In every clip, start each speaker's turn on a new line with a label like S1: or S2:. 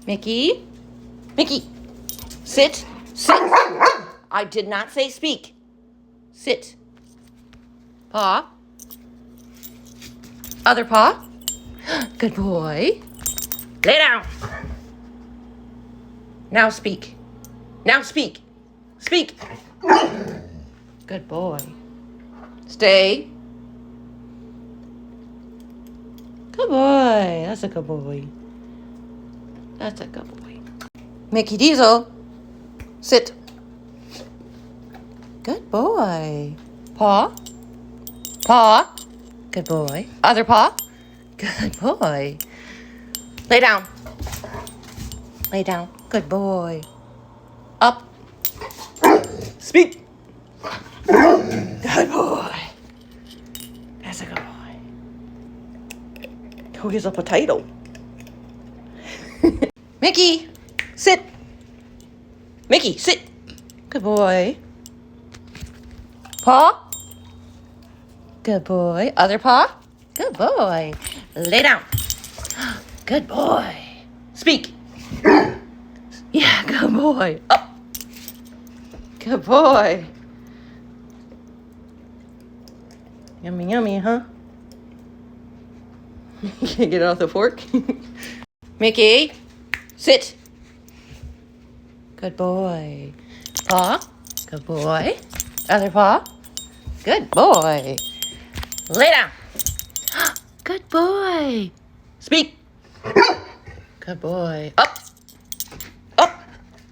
S1: Mickey? Mickey! Sit! Sit! I did not say speak. Sit. Paw. Other paw. Good boy. Lay down. Now speak. Now speak. Speak. Good boy. Stay. Good boy. That's a good boy. That's a good boy. Mickey Diesel. Sit. Good boy. Paw. Paw. Good boy. Other paw. Good boy. Lay down. Lay down. Good boy. Up. Speak. Good boy. That's a good boy. Who gives a potato? Mickey, sit. Mickey, sit. Good boy. Paw. Good boy. Other paw. Good boy. Lay down. Good boy. Speak. Yeah, good boy. Up. Good boy. Yummy, yummy, huh? You can't get it off the fork? Mickey, sit. Good boy. Paw. Good boy. Other paw. Good boy. Lay down. Good boy. Speak. Good boy. Up. Up.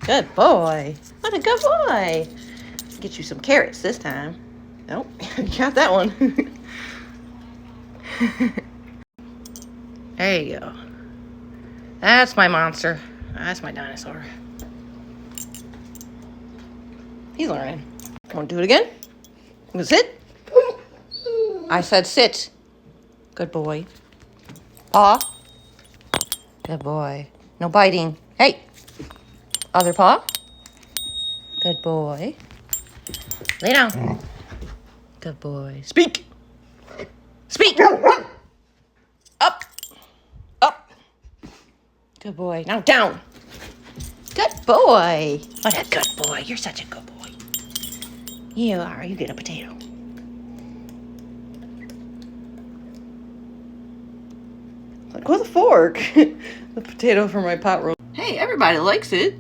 S1: Good boy. What a good boy. Get you some carrots this time. Nope, you got that one. There you go. That's my monster. That's my dinosaur. He's learning. Want to do it again? You gonna sit? I said sit. Good boy. Paw. Good boy. No biting. Hey. Other paw. Good boy. Lay down. Good boy. Speak. Speak. Up. Up. Good boy. Now down. Good boy. What a good boy. You're such a good boy. You are. You get a potato. Like with a fork. The potato for my pot roast. Hey, everybody likes it.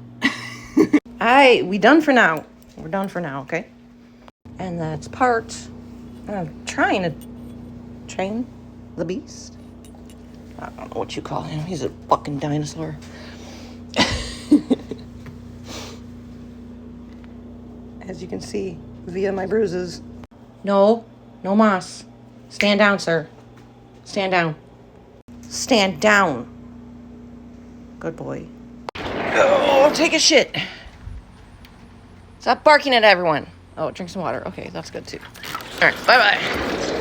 S1: We done for now. We're done for now, okay? And that's part. I'm trying to train the beast. I don't know what you call him. He's a fucking dinosaur. As you can see via my bruises. No moss. Stand down, sir. Stand down. Stand down. Good boy. Oh, take a shit. Stop barking at everyone. Oh, drink some water. Okay, that's good too. All right, bye-bye.